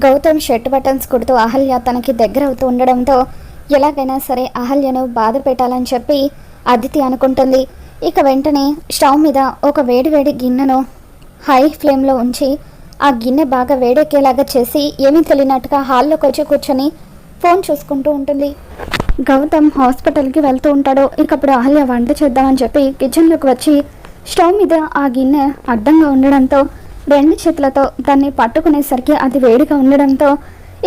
Gautam shirt buttons కుడుతూ Ahalya తనకి దగ్గర అవుతూ ఉండడంతో ఎలాగైనా సరే అహల్యను బాధ పెట్టాలని చెప్పి అదితి అనుకుంటుంది. ఇక వెంటనే స్టవ్ మీద ఒక వేడివేడి గిన్నెను హై ఫ్లేమ్లో ఉంచి ఆ గిన్నె బాగా వేడెక్కేలాగా చేసి ఏమీ తెలియనట్టుగా హాల్లోకి వచ్చి కూర్చొని ఫోన్ చూసుకుంటూ ఉంటుంది. గౌతమ్ హాస్పిటల్కి వెళ్తూ ఉంటాడు. ఇకప్పుడు అహల్య వంట చేద్దామని చెప్పి కిచెన్లోకి వచ్చి స్టవ్ మీద ఆ గిన్నె అడ్డంగా ఉండడంతో రెండు చేతులతో దాన్ని పట్టుకునేసరికి అది వేడిగా ఉండడంతో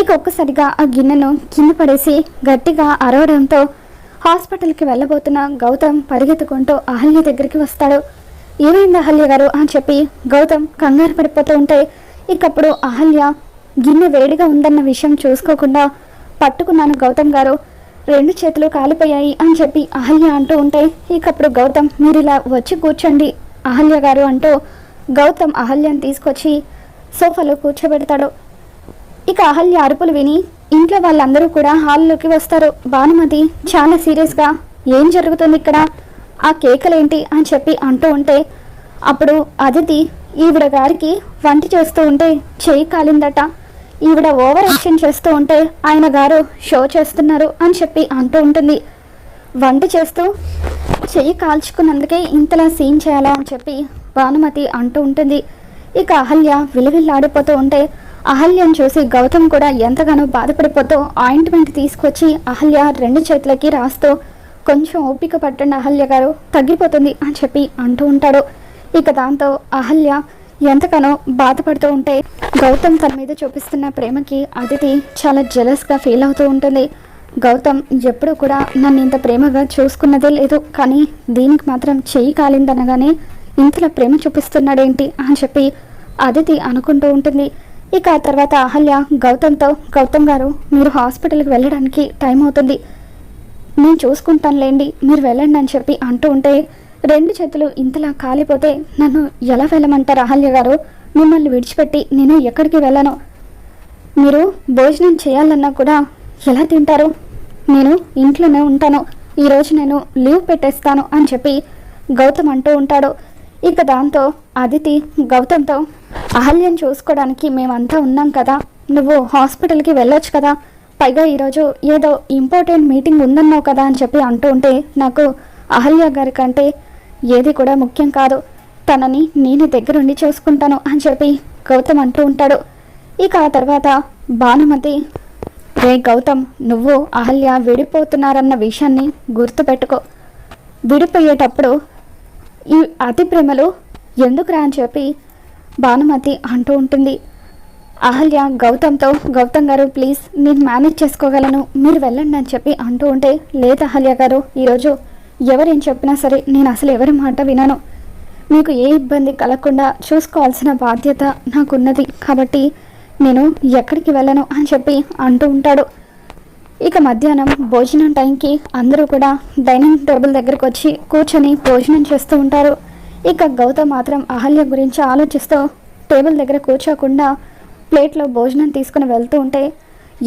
ఇక ఒక్కసారిగా ఆ గిన్నెను కింద పడేసి గట్టిగా అరవడంతో హాస్పిటల్కి వెళ్ళబోతున్న గౌతమ్ పరిగెత్తుకుంటూ అహల్య దగ్గరికి వస్తాడు. ఏమైంది అహల్య గారు అని చెప్పి గౌతమ్ కంగారు పడిపోతూ ఉంటే ఇకప్పుడు అహల్య గిన్నె వేడిగా ఉందన్న విషయం చూసుకోకుండా పట్టుకున్నాను గౌతమ్ గారు, రెండు చేతులు కాలిపోయాయి అని చెప్పి అహల్య అంటూ ఉంటే ఇకప్పుడు గౌతమ్ మీరు ఇలా వచ్చి కూర్చోండి అహల్య గారు అంటూ గౌతమ్ అహల్యను తీసుకొచ్చి సోఫాలో కూర్చోబెడతాడు. ఇక అహల్య అరుపులు విని ఇంట్లో వాళ్ళందరూ కూడా హాల్లోకి వస్తారు. భానుమతి చాలా సీరియస్గా ఏం జరుగుతుంది ఇక్కడ, ఆ కేకలేంటి అని చెప్పి అంటూ ఉంటే అప్పుడు అదితి ఈవిడ గారికి వంట చేస్తూ ఉంటే చెయ్యి కాలిందట, ఈవిడ ఓవర్ యాక్షన్ చేస్తూ ఉంటే ఆయన గారు షో చేస్తున్నారు అని చెప్పి అంటూ ఉంటుంది. వంట చేస్తూ చెయ్యి కాల్చుకున్నందుకే ఇంతలా సీన్ చేయాలా అని చెప్పి భానుమతి అంటూ ఉంటుంది. ఇక అహల్య విలువిల్లాడిపోతూ ఉంటే అహల్యను చూసి గౌతమ్ కూడా ఎంతగానో బాధపడిపోతూ ఆయింట్మెంట్ తీసుకొచ్చి అహల్య రెండు చేతులకి రాస్తూ కొంచెం ఓపిక పట్టండి అహల్య గారు తగ్గిపోతుంది అని చెప్పి అంటూ ఉంటాడు. ఇక దాంతో అహల్య ఎంతగానో బాధపడుతూ ఉంటే గౌతమ్ తన మీద చూపిస్తున్న ప్రేమకి అదితి చాలా జెలస్గా ఫీల్ అవుతూ ఉంటుంది. గౌతమ్ ఎప్పుడూ కూడా నన్ను ఇంత ప్రేమగా చూసుకున్నదే లేదు, కానీ దీనికి మాత్రం చెయ్యి కాలిందనగానే ఇంతలా ప్రేమ చూపిస్తున్నాడేంటి అని చెప్పి అదితి అనుకుంటూ ఉంటుంది. ఇక ఆ తర్వాత అహల్య గౌతమ్తో గౌతమ్ గారు మీరు హాస్పిటల్కి వెళ్ళడానికి టైం అవుతుంది, నేను చూసుకుంటానులేండి మీరు వెళ్ళండి అని చెప్పి అంటూ ఉంటే రెండు చేతులు ఇంతలా కాలిపోతే నన్ను ఎలా వెళ్ళమంటారు అహల్య గారు, మిమ్మల్ని విడిచిపెట్టి నేను ఎక్కడికి వెళ్ళను, మీరు భోజనం చేయాలన్నా కూడా ఎలా తింటారు, నేను ఇంట్లోనే ఉంటాను, ఈరోజు నేను లీవ్ పెట్టేస్తాను అని చెప్పి గౌతమ్ అంటూ ఉంటాడు. ఇక దాంతో అదితి గౌతమ్తో అహల్యను చూసుకోవడానికి మేమంతా ఉన్నాం కదా, నువ్వు హాస్పిటల్కి వెళ్ళొచ్చు కదా, పైగా ఈరోజు ఏదో ఇంపార్టెంట్ మీటింగ్ ఉందన్నావు కదా అని చెప్పి అంటూ ఉంటే నాకు అహల్య గారి కంటే ఏది కూడా ముఖ్యం కాదు, తనని నేను దగ్గరుండి చూసుకుంటాను అని చెప్పి గౌతమ్ అంటూ ఉంటాడు. ఇక ఆ తర్వాత భానుమతి రే గౌతమ్ నువ్వు అహల్య విడిపోతున్నారన్న విషయాన్ని గుర్తుపెట్టుకో, విడిపోయేటప్పుడు ఈ అతి ప్రేమలు ఎందుకురా అని చెప్పి భానుమతి అంటూ ఉంటుంది. అహల్య గౌతమ్తో గౌతమ్ గారు ప్లీజ్ నేను మేనేజ్ చేసుకోగలను మీరు వెళ్ళండి అని చెప్పి అంటూ ఉంటే లేదు అహల్య గారు, ఈరోజు ఎవరేం చెప్పినా సరే నేను అసలు ఎవరి మాట వినను, మీకు ఏ ఇబ్బంది కలగకుండా చూసుకోవాల్సిన బాధ్యత నాకున్నది కాబట్టి నేను ఎక్కడికి వెళ్ళను అని చెప్పి అంటూ ఉంటాడు. ఇక మధ్యాహ్నం భోజనం టైంకి అందరూ కూడా డైనింగ్ టేబుల్ దగ్గరకు వచ్చి కూర్చొని భోజనం చేస్తూ ఉంటారు. ఇక గౌతమ్ మాత్రం అహల్య గురించి ఆలోచిస్తూ టేబుల్ దగ్గర కూర్చోకుండా ప్లేట్లో భోజనం తీసుకుని వెళ్తూ ఉంటే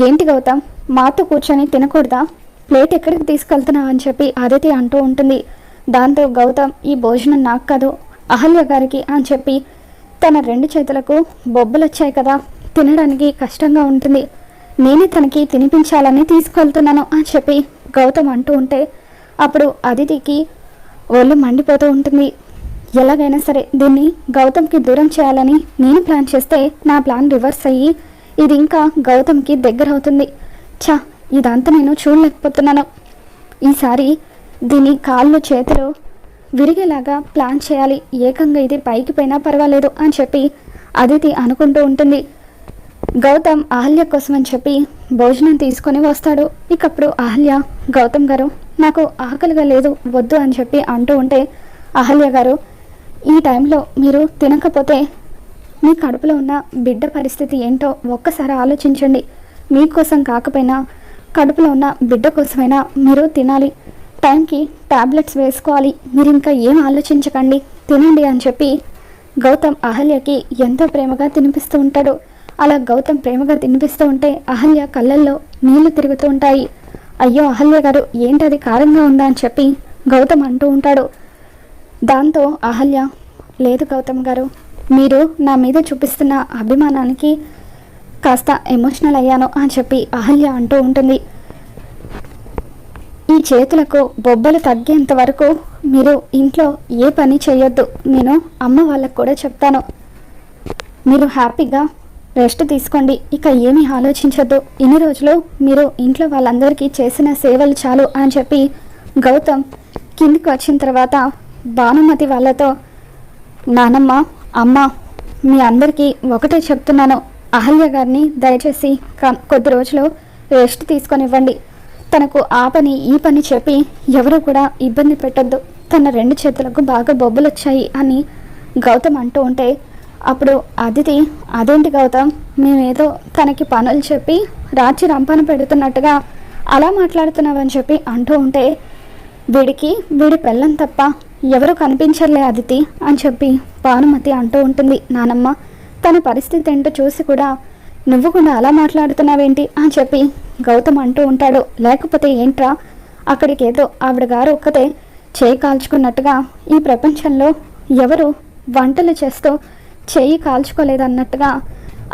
ఏంటి గౌతమ్ మాతో కూర్చొని తినకూడదా, ప్లేట్ ఎక్కడికి తీసుకెళ్తున్నావు అని చెప్పి అదితి అంటూ ఉంటుంది. దాంతో గౌతమ్ ఈ భోజనం నాకు కాదు అహల్య గారికి అని చెప్పి తన రెండు చేతులకు బొబ్బలు వచ్చాయి కదా, తినడానికి కష్టంగా ఉంటుంది, నేనే తనకి తినిపించాలని తీసుకెళ్తున్నాను అని చెప్పి గౌతమ్ అంటూ ఉంటే అప్పుడు అదితికి ఒళ్ళు మండిపోతూ ఉంటుంది. ఎలాగైనా సరే దీన్ని గౌతమ్కి దూరం చేయాలని నేను ప్లాన్ చేస్తే నా ప్లాన్ రివర్స్ అయ్యి ఇది ఇంకా గౌతమ్కి దగ్గర అవుతుంది, ఇదంతా నేను చూడలేకపోతున్నాను, ఈసారి దీని కాళ్ళు చేతులు విరిగేలాగా ప్లాన్ చేయాలి, ఏకంగా ఇది పైకి పోయినా పర్వాలేదు అని చెప్పి అదితి అనుకుంటూ ఉంటుంది. గౌతమ్ అహల్య కోసం అని చెప్పి భోజనం తీసుకొని వస్తాడు. ఇకప్పుడు అహల్య గౌతమ్ గారు నాకు ఆకలిగా లేదు వద్దు అని చెప్పి అంటూ ఉంటే అహల్య గారు ఈ టైంలో మీరు తినకపోతే మీ కడుపులో ఉన్న బిడ్డ పరిస్థితి ఏంటో ఒక్కసారి ఆలోచించండి, మీకోసం కాకపోయినా కడుపులో ఉన్న బిడ్డ కోసమైనా మీరు తినాలి, టైంకి టాబ్లెట్స్ వేసుకోవాలి, మీరు ఇంకా ఏం ఆలోచించకండి తినండి అని చెప్పి గౌతమ్ అహల్యకి ఎంతో ప్రేమగా తినిపిస్తూ ఉంటాడు. అలా గౌతమ్ ప్రేమగా తినిపిస్తూ ఉంటే అహల్య కళ్ళల్లో నీళ్లు తిరుగుతూ ఉంటాయి. అయ్యో అహల్య గారు ఏంటది కారంగా ఉందా అని చెప్పి గౌతమ్ అంటూ ఉంటాడు. దాంతో అహల్య లేదు గౌతమ్ గారు, మీరు నా మీద చూపిస్తున్న అభిమానానికి కాస్త ఎమోషనల్ అయ్యాను అని చెప్పి అహల్య అంటూ ఉంటుంది. ఈ చేతులకు బొబ్బలు తగ్గేంత వరకు మీరు ఇంట్లో ఏ పని చేయొద్దు. నేను అమ్మ వాళ్ళకు కూడా చెప్తాను. మీరు హ్యాపీగా రెస్ట్ తీసుకోండి, ఇక ఏమీ ఆలోచించొద్దు. ఇన్ని రోజులు మీరు ఇంట్లో వాళ్ళందరికీ చేసిన సేవలు చాలు అని చెప్పి గౌతమ్ కిందికి వచ్చిన తర్వాత భానుమతి వాళ్ళతో, నానమ్మ, అమ్మ, మీ అందరికీ ఒకటే చెప్తున్నాను, అహల్య గారిని దయచేసి కొద్ది రోజులు రెస్ట్ తీసుకొనివ్వండి. తనకు ఆ పని ఈ పని చెప్పి ఎవరు కూడా ఇబ్బంది పెట్టొద్దు. తన 2 చేతులకు బాగా బొబ్బలు వచ్చాయి అని గౌతమ్ అంటూ ఉంటే, అప్పుడు అదితి, అదేంటి గౌతమ్, మేమేదో తనకి పనులు చెప్పి రాచి రంపాన పెడుతున్నట్టుగా అలా మాట్లాడుతున్నావని చెప్పి అంటూ ఉంటే, వీడి పెళ్ళం తప్ప ఎవరు కనిపించర్లే అదితి అని చెప్పి భానుమతి అంటూ ఉంటుంది. నానమ్మ, తన పరిస్థితి ఏంటో చూసి కూడా నువ్వు కూడా అలా మాట్లాడుతున్నావేంటి అని చెప్పి గౌతమ్ అంటూ ఉంటాడు. లేకపోతే ఏంట్రా, అక్కడికి ఏదో ఆవిడ గారు ఒక్కతే చేయి కాల్చుకున్నట్టుగా ఈ ప్రపంచంలో ఎవరు వంటలు చేస్తూ చేయి కాల్చుకోలేదన్నట్టుగా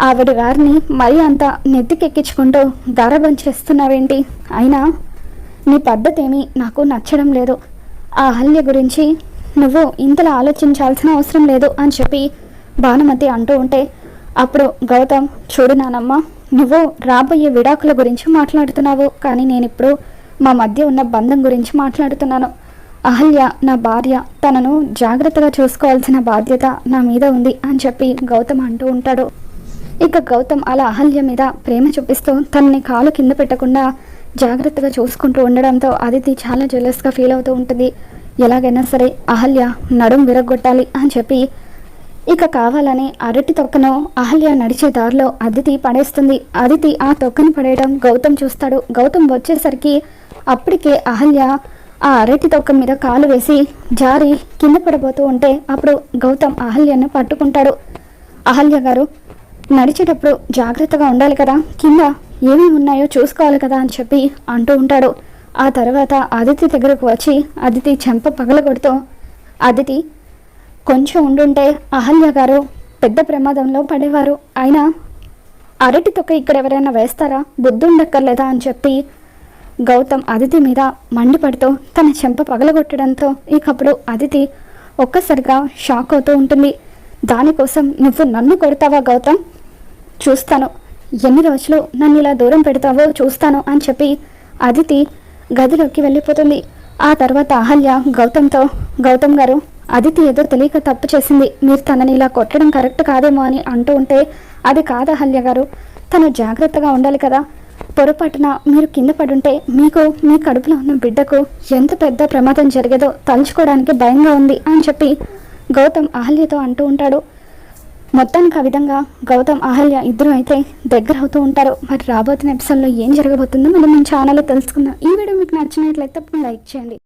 ఆవిడ గారిని మరీ అంత నెత్తికెక్కించుకుంటూ గారాబం చేస్తున్నావేంటి? అయినా నీ పద్ధతి ఏమీ నాకు నచ్చడం లేదు. ఆ అహల్య గురించి నువ్వు ఇంతలా ఆలోచించాల్సిన అవసరం లేదు అని చెప్పి భానుమతి అంటూ ఉంటే, అప్పుడు గౌతమ్, చూడు నానమ్మ, నువ్వు రాబోయే విడాకుల గురించి మాట్లాడుతున్నావు, కానీ నేను ఇప్పుడు మా మధ్య ఉన్న బంధం గురించి మాట్లాడుతున్నాను. అహల్య నా భార్య, తనను జాగ్రత్తగా చూసుకోవాల్సిన బాధ్యత నా మీద ఉంది అని చెప్పి గౌతమ్ అంటూ ఉంటాడు. ఇక గౌతమ్ అలా అహల్య మీద ప్రేమ చూపిస్తూ తనని కాలు కింద పెట్టకుండా జాగ్రత్తగా చూసుకుంటూ ఉండడంతో అదితి చాలా జెలస్గా ఫీల్ అవుతూ ఉంటుంది. ఎలాగైనా సరే అహల్య నడుం విరగొట్టాలి అని చెప్పి ఇక కావాలని అరటి తొక్కను అహల్య నడిచే దారిలో అదితి పడేస్తుంది. అదితి ఆ తొక్కను పడేయడం గౌతమ్ చూస్తాడు. గౌతమ్ వచ్చేసరికి అప్పటికే అహల్య ఆ అరటి తొక్క మీద కాలు వేసి జారి కింద పడబోతూ ఉంటే, అప్పుడు గౌతమ్ అహల్యను పట్టుకుంటాడు. అహల్య గారు, నడిచేటప్పుడు జాగ్రత్తగా ఉండాలి కదా, కింద ఏమేమి ఉన్నాయో చూసుకోవాలి కదా అని చెప్పి అంటూ ఉంటాడు. ఆ తర్వాత అదితి దగ్గరకు వచ్చి అదితి చెంప పగలగొడుతూ, అదితి, కొంచెం ఉండుంటే అహల్య గారు పెద్ద ప్రమాదంలో పడేవారు. అయినా అరటి తొక్క ఇక్కడ ఎవరైనా వేస్తారా, బుద్ధి ఉండక్కర్లేదా అని చెప్పి గౌతమ్ అదితి మీద మండిపడుతూ తన చెంప పగలగొట్టడంతో ఇకప్పుడు అదితి ఒక్కసారిగా షాక్ అవుతూ ఉంటుంది. దానికోసం నువ్వు నన్ను కొడతావా గౌతమ్? చూస్తాను, ఎన్ని రోజులు నన్ను ఇలా దూరం పెడతావో చూస్తాను అని చెప్పి అదితి గదిలోకి వెళ్ళిపోతుంది. ఆ తర్వాత అహల్య గౌతమ్తో, గౌతమ్ గారు, అదితి ఏదో తెలియక తప్పు చేసింది, మీరు తనని ఇలా కొట్టడం కరెక్ట్ కాదేమో అని అంటూ ఉంటే, అది కాదు అహల్య గారు, తను జాగ్రత్తగా ఉండాలి కదా, పొరపాటున మీరు కింద పడుంటే మీకు మీ కడుపులో ఉన్న బిడ్డకు ఎంత పెద్ద ప్రమాదం జరిగేదో తలుచుకోవడానికి భయంగా ఉంది అని చెప్పి గౌతమ్ అహల్యతో అంటూ ఉంటాడు. మొత్తానికి ఆ విధంగా గౌతమ్ అహల్య ఇద్దరు అయితే దగ్గర అవుతూ ఉంటారు. మరి రాబోతున్న ఎపిసోడ్లో ఏం జరగబోతుందో మనం మన ఛానల్లో తెలుసుకుందాం. ఈ వీడియో మీకు నచ్చినట్లయితే లైక్ చేయండి.